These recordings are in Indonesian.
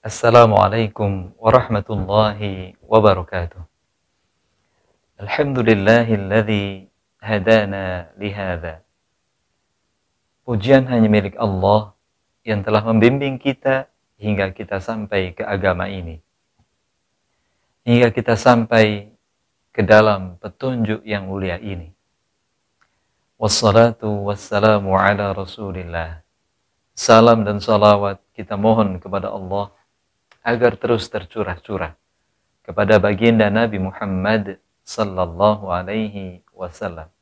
Assalamualaikum warahmatullahi wabarakatuh. Alhamdulillahilladzi hadana lihada. Pujian hanya milik Allah yang telah membimbing kita hingga kita sampai ke agama ini. Hingga kita sampai ke dalam petunjuk yang mulia ini. Wassalatu wassalamu ala Rasulillah. Salam dan salawat kita mohon kepada Allah agar terus tercurah-curah kepada baginda Nabi Muhammad sallallahu alaihi wasallam,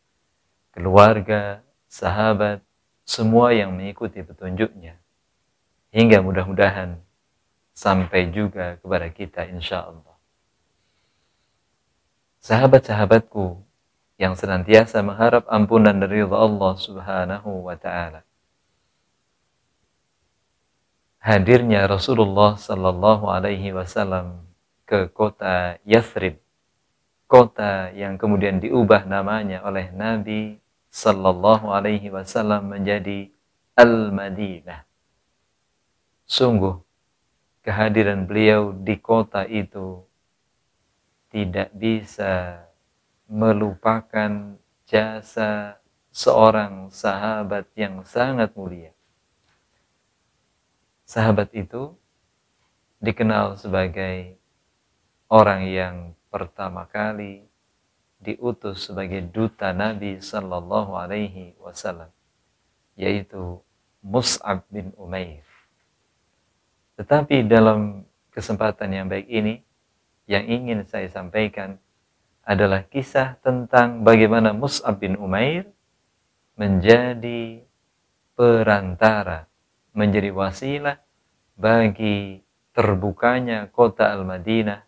keluarga, sahabat, semua yang mengikuti petunjuknya, hingga mudah-mudahan sampai juga kepada kita insya Allah. Sahabat-sahabatku yang senantiasa mengharap ampunan dari Allah subhanahu wa ta'ala, hadirnya Rasulullah sallallahu alaihi wasallam ke kota Yathrib, kota yang kemudian diubah namanya oleh Nabi sallallahu alaihi wasallam menjadi Al-Madinah. Sungguh kehadiran beliau di kota itu tidak bisa melupakan jasa seorang sahabat yang sangat mulia. Sahabat itu dikenal sebagai orang yang pertama kali diutus sebagai duta Nabi sallallahu alaihi wasallam, yaitu Mus'ab bin Umair. Tetapi dalam kesempatan yang baik ini, yang ingin saya sampaikan adalah kisah tentang bagaimana Mus'ab bin Umair menjadi perantara, menjadi wasilah bagi terbukanya kota Al-Madinah,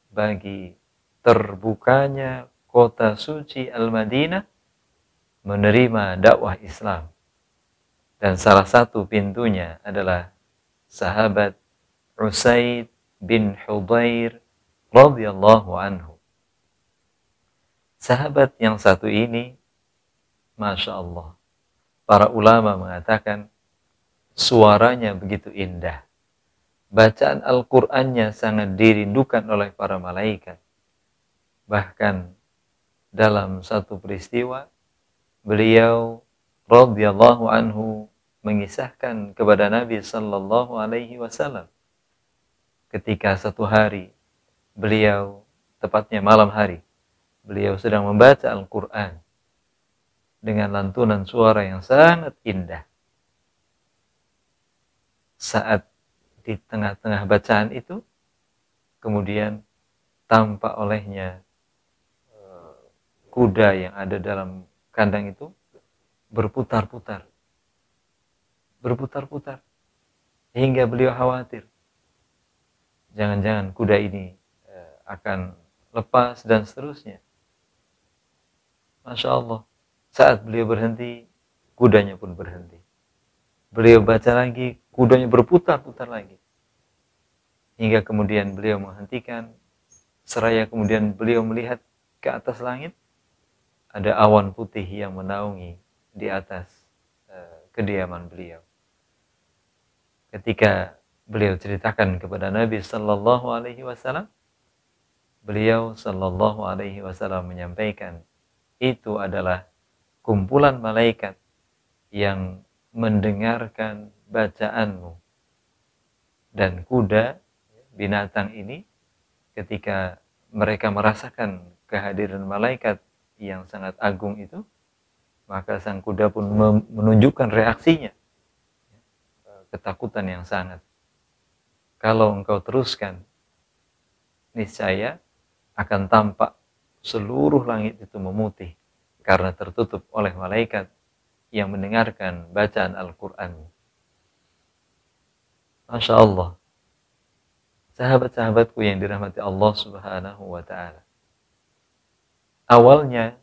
bagi terbukanya kota suci Al-Madinah menerima dakwah Islam. Dan salah satu pintunya adalah sahabat Usaid bin Hudhair radhiyallahu anhu. Sahabat yang satu ini, Masya Allah, para ulama mengatakan suaranya begitu indah. Bacaan Al-Qur'annya sangat dirindukan oleh para malaikat. Bahkan dalam satu peristiwa, beliau radhiyallahu anhu mengisahkan kepada Nabi sallallahu alaihi wasallam ketika satu hari beliau, tepatnya malam hari, beliau sedang membaca Al-Qur'an dengan lantunan suara yang sangat indah. Saat di tengah-tengah bacaan itu, kemudian tampak olehnya kuda yang ada dalam kandang itu berputar-putar, hingga beliau khawatir, jangan-jangan kuda ini akan lepas dan seterusnya. Masya Allah, saat beliau berhenti, kudanya pun berhenti. Beliau baca lagi, kudanya berputar-putar lagi. Hingga kemudian beliau menghentikan, seraya kemudian beliau melihat ke atas langit, ada awan putih yang menaungi di atas kediaman beliau. Ketika beliau ceritakan kepada Nabi sallallahu alaihi wasallam, beliau sallallahu alaihi wasallam menyampaikan, itu adalah kumpulan malaikat yang mendengarkan bacaanmu. Dan kuda, binatang ini, ketika mereka merasakan kehadiran malaikat yang sangat agung itu, maka sang kuda pun menunjukkan reaksinya, ketakutan yang sangat. Kalau engkau teruskan, niscaya akan tampak seluruh langit itu memutih karena tertutup oleh malaikat yang mendengarkan bacaan Al-Quran. Masya Allah. Sahabat-sahabatku yang dirahmati Allah subhanahu wa ta'ala. Awalnya,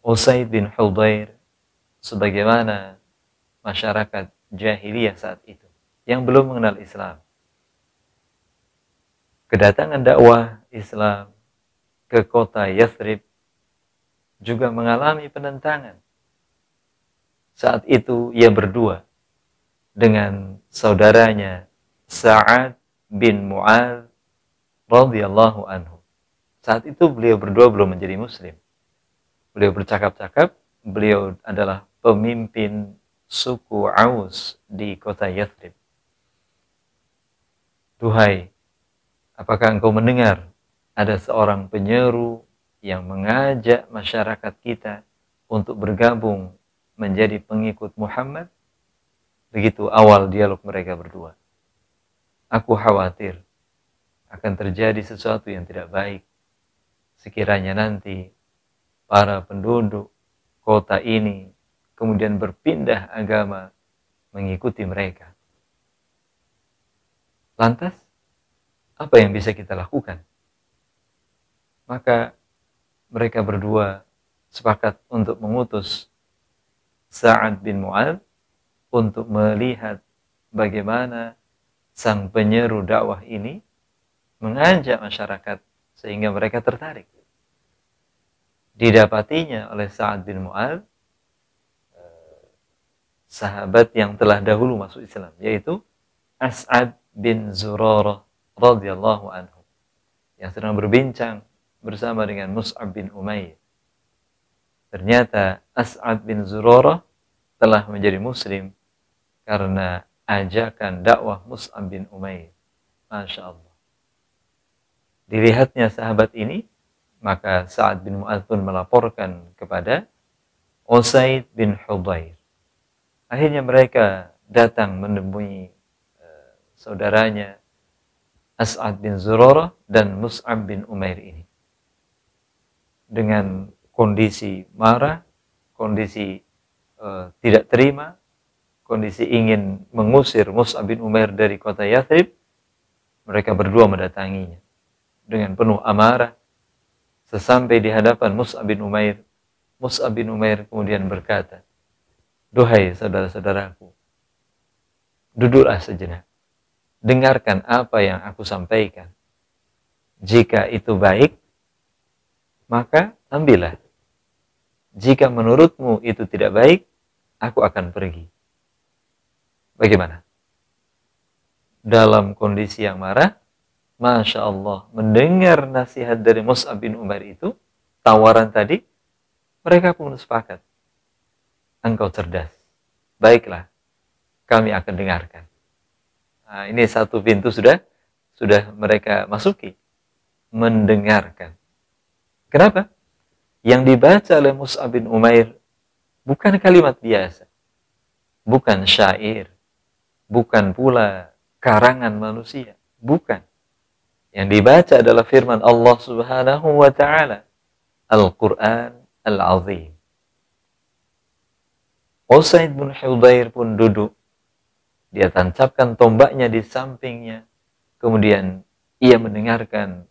Usaid bin Hudhair, sebagaimana masyarakat jahiliyah saat itu, yang belum mengenal Islam, kedatangan dakwah Islam ke kota Yathrib juga mengalami penentangan. Saat itu ia berdua dengan saudaranya Sa'ad bin Mu'adz radhiyallahu anhu. Saat itu beliau berdua belum menjadi muslim. Beliau bercakap-cakap, beliau adalah pemimpin suku Aus di kota Yathrib. Duhai, apakah engkau mendengar ada seorang penyeru yang mengajak masyarakat kita untuk bergabung menjadi pengikut Muhammad? Begitu awal dialog mereka berdua. Aku khawatir akan terjadi sesuatu yang tidak baik sekiranya nanti para penduduk kota ini kemudian berpindah agama mengikuti mereka. Lantas, apa yang bisa kita lakukan? Maka mereka berdua sepakat untuk mengutus Sa'ad bin Mu'adz untuk melihat bagaimana sang penyeru dakwah ini mengajak masyarakat sehingga mereka tertarik. Didapatinya oleh Sa'ad bin Mu'adz sahabat yang telah dahulu masuk Islam, yaitu As'ad bin Zurarah radhiyallahu anhu, yang sedang berbincang bersama dengan Mus'ab bin Umair. Ternyata As'ad bin Zurarah telah menjadi muslim karena ajakan dakwah Mus'ab bin Umair. Masya Allah. Dilihatnya sahabat ini, maka Sa'ad bin Mu'adz pun melaporkan kepada Usaid bin Hudayr. Akhirnya mereka datang menemui saudaranya As'ad bin Zurarah dan Mus'ab bin Umair ini. Dengan kondisi marah, kondisi tidak terima, kondisi ingin mengusir Mus'ab bin Umair dari kota Yathrib, mereka berdua mendatanginya dengan penuh amarah. Sesampai di hadapan Mus'ab bin Umair, Mus'ab bin Umair kemudian berkata, "Duhai saudara-saudaraku, duduklah sejenak. Dengarkan apa yang aku sampaikan. Jika itu baik, maka ambillah. Jika menurutmu itu tidak baik, aku akan pergi." Bagaimana? Dalam kondisi yang marah, Masya Allah, mendengar nasihat dari Mus'ab bin Umair itu, tawaran tadi, mereka pun sepakat. Engkau cerdas. Baiklah, kami akan dengarkan. Nah, ini satu pintu sudah mereka masuki. Mendengarkan. Kenapa? Yang dibaca oleh Mus'ab bin Umair bukan kalimat biasa. Bukan syair. Bukan pula karangan manusia. Bukan. Yang dibaca adalah firman Allah Subhanahu wa Ta'ala, Al-Quran Al-Azim. Usaid bin Hudayr pun duduk. Dia tancapkan tombaknya di sampingnya. Kemudian ia mendengarkan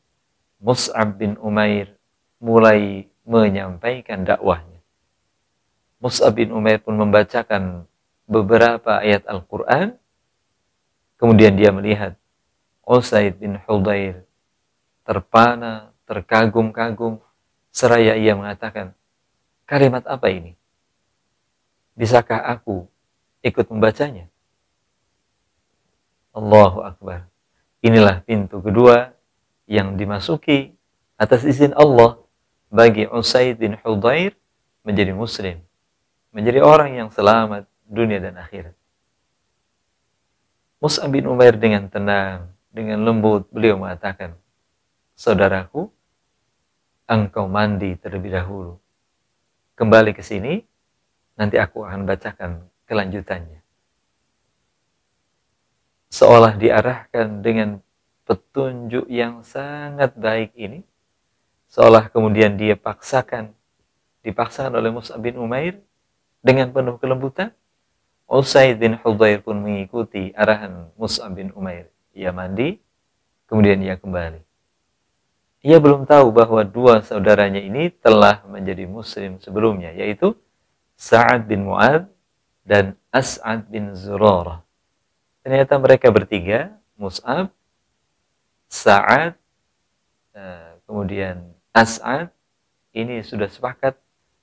Mus'ab bin Umair mulai menyampaikan dakwahnya. Mus'ab bin Umair pun membacakan beberapa ayat Al-Quran. Kemudian dia melihat Usaid bin Hudayr terpana, terkagum-kagum, seraya ia mengatakan, kalimat apa ini? Bisakah aku ikut membacanya? Allahu Akbar. Inilah pintu kedua yang dimasuki atas izin Allah bagi Usaid bin Hudayr menjadi muslim, menjadi orang yang selamat dunia dan akhirat. Mus'ab bin Umair dengan tenang, dengan lembut, beliau mengatakan, saudaraku, engkau mandi terlebih dahulu. Kembali ke sini, nanti aku akan bacakan kelanjutannya. Seolah diarahkan dengan petunjuk yang sangat baik ini, seolah kemudian dia dipaksakan oleh Mus'ab bin Umair dengan penuh kelembutan. Usaid bin Hudayr pun mengikuti arahan Mus'ab bin Umair. Ia mandi, kemudian ia kembali. Ia belum tahu bahwa dua saudaranya ini telah menjadi muslim sebelumnya, yaitu Sa'ad bin Mu'adz dan As'ad bin Zurarah. Ternyata mereka bertiga, Mus'ab, Sa'ad, kemudian As'ad, ini sudah sepakat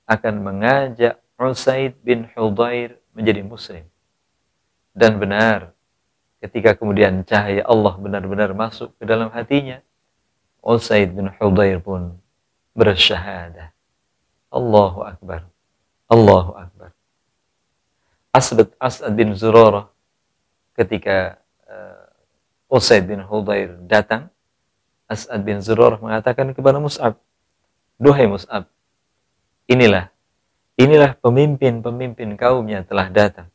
akan mengajak Usaid bin Hudayr menjadi muslim. Dan benar, ketika kemudian cahaya Allah benar-benar masuk ke dalam hatinya, Usaid bin Hudhair pun bersyahadah. Allahu Akbar. Allahu Akbar. As'ad bin Zurarah ketika Usaid bin Hudhair datang, As'ad bin Zurarah mengatakan kepada Mus'ab, "Duhai Mus'ab, inilah pemimpin-pemimpin kaumnya telah datang.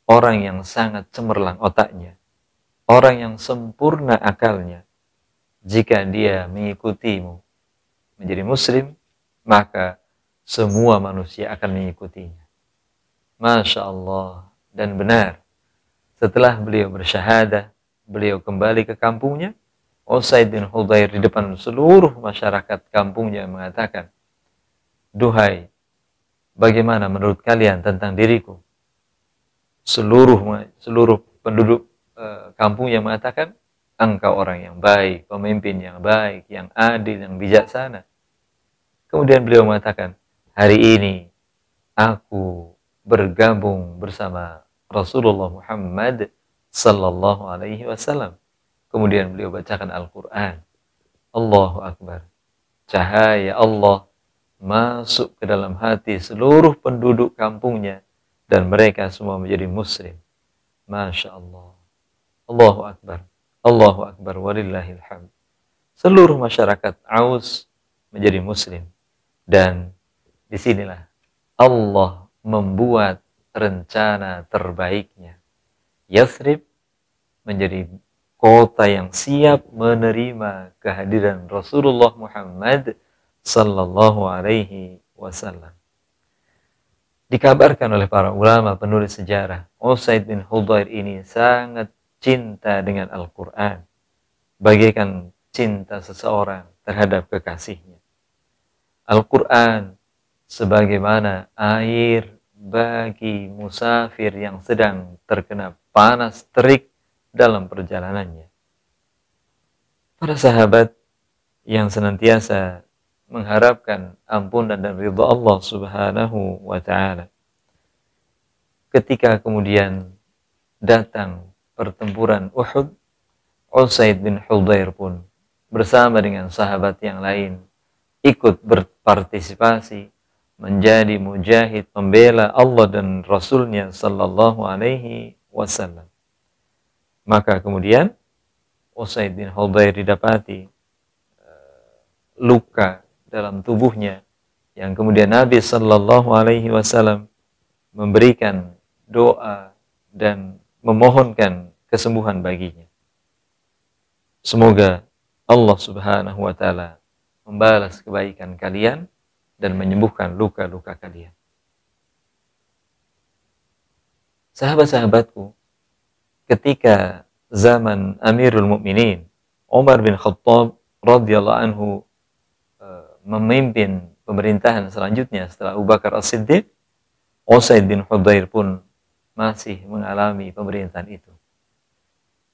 Orang yang sangat cemerlang otaknya, orang yang sempurna akalnya. Jika dia mengikutimu menjadi muslim, maka semua manusia akan mengikutinya." Masya Allah. Dan benar, setelah beliau bersyahadah, beliau kembali ke kampungnya. Usaid bin Hudhair di depan seluruh masyarakat kampungnya mengatakan, "Duhai, bagaimana menurut kalian tentang diriku?" Seluruh penduduk kampung yang mengatakan, "Engkau orang yang baik, pemimpin yang baik, yang adil, yang bijaksana." Kemudian beliau mengatakan, "Hari ini aku bergabung bersama Rasulullah Muhammad sallallahu alaihi wasallam." Kemudian beliau bacakan Al-Quran. Allahu Akbar. Cahaya Allah masuk ke dalam hati seluruh penduduk kampungnya dan mereka semua menjadi muslim. Masya Allah. Allahu Akbar. Allahu Akbar. Walillahil hamd. Seluruh masyarakat Aus menjadi muslim. Dan disinilah Allah membuat rencana terbaiknya. Yathrib menjadi kota yang siap menerima kehadiran Rasulullah Muhammad sallallahu alaihi wasallam. Dikabarkan oleh para ulama penulis sejarah, Usaid bin Hudhair ini sangat cinta dengan Al-Quran, bagaikan cinta seseorang terhadap kekasihnya. Al-Quran sebagaimana air bagi musafir yang sedang terkena panas terik dalam perjalanannya. Para sahabat yang senantiasa mengharapkan ampunan dan ridha Allah Subhanahu wa taala, ketika kemudian datang pertempuran Uhud, Usaid bin Hudhair pun bersama dengan sahabat yang lain ikut berpartisipasi menjadi mujahid pembela Allah dan Rasulnya sallallahu alaihi wasallam. Maka kemudian Usaid bin Hudhair didapati luka dalam tubuhnya yang kemudian Nabi sallallahu alaihi wasallam memberikan doa dan memohonkan kesembuhan baginya. Semoga Allah Subhanahu wa taala membalas kebaikan kalian dan menyembuhkan luka-luka kalian. Sahabat-sahabatku, ketika zaman Amirul Mukminin Umar bin Khattab radhiyallahu anhu memimpin pemerintahan selanjutnya setelah Abu Bakar As-Siddiq, Usaid bin Hudhair pun masih mengalami pemerintahan itu.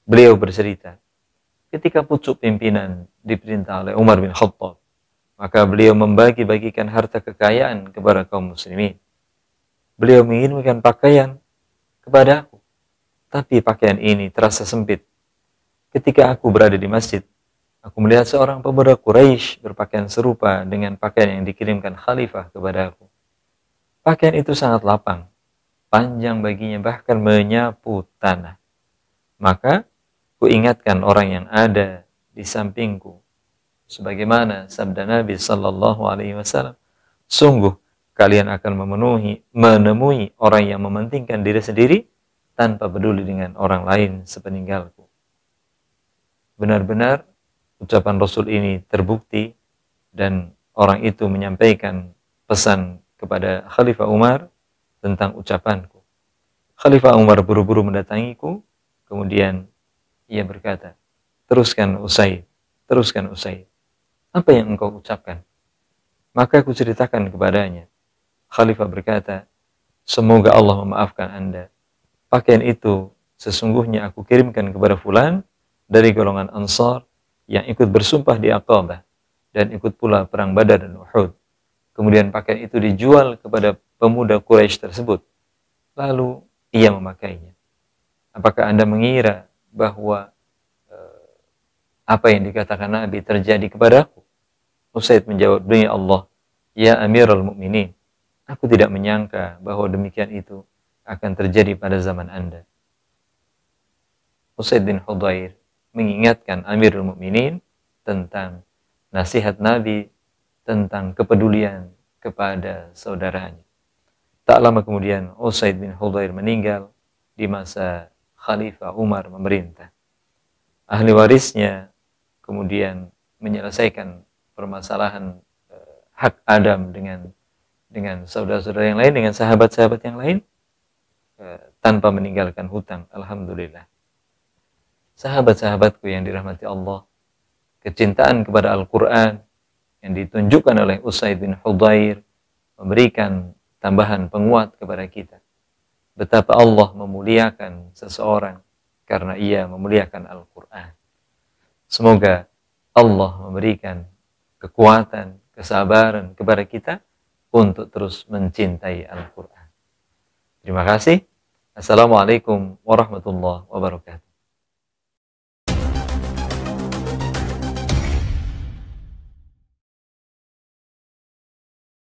Beliau bercerita, ketika pucuk pimpinan diperintah oleh Umar bin Khattab, maka beliau membagi-bagikan harta kekayaan kepada kaum muslimin. Beliau mengirimkan pakaian kepada aku, tapi pakaian ini terasa sempit. Ketika aku berada di masjid, aku melihat seorang pemuda Quraisy berpakaian serupa dengan pakaian yang dikirimkan khalifah kepada aku. Pakaian itu sangat lapang, panjang baginya bahkan menyapu tanah. Maka ku ingatkan orang yang ada di sampingku, sebagaimana sabda Nabi sallallahu alaihi wasallam, sungguh kalian akan menemui orang yang mementingkan diri sendiri tanpa peduli dengan orang lain sepeninggalku. Benar-benar ucapan Rasul ini terbukti dan orang itu menyampaikan pesan kepada Khalifah Umar tentang ucapanku. Khalifah Umar buru-buru mendatangiku, kemudian ia berkata, teruskan Usaid, apa yang engkau ucapkan? Maka aku ceritakan kepadanya. Khalifah berkata, semoga Allah memaafkan Anda. Pakaian itu sesungguhnya aku kirimkan kepada fulan dari golongan Ansar yang ikut bersumpah di Aqabah dan ikut pula perang Badar dan Uhud. Kemudian pakaian itu dijual kepada pemuda Quraisy tersebut. Lalu ia memakainya. Apakah Anda mengira bahwa apa yang dikatakan Nabi terjadi kepadaku? Usaid menjawab, demi Allah, ya Amirul Mukminin, aku tidak menyangka bahwa demikian itu akan terjadi pada zaman Anda. Usaid bin Hudhair mengingatkan Amirul Mukminin tentang nasihat Nabi tentang kepedulian kepada saudaranya. Tak lama kemudian Usaid bin Hudhair meninggal di masa Khalifah Umar memerintah. Ahli warisnya kemudian menyelesaikan permasalahan hak Adam dengan saudara-saudara yang lain, dengan sahabat-sahabat yang lain, tanpa meninggalkan hutang. Alhamdulillah. Sahabat-sahabatku yang dirahmati Allah, kecintaan kepada Al-Quran yang ditunjukkan oleh Usaid bin Hudhair memberikan tambahan penguat kepada kita. Betapa Allah memuliakan seseorang karena ia memuliakan Al-Quran. Semoga Allah memberikan kekuatan, kesabaran kepada kita untuk terus mencintai Al-Quran. Terima kasih. Assalamualaikum warahmatullahi wabarakatuh.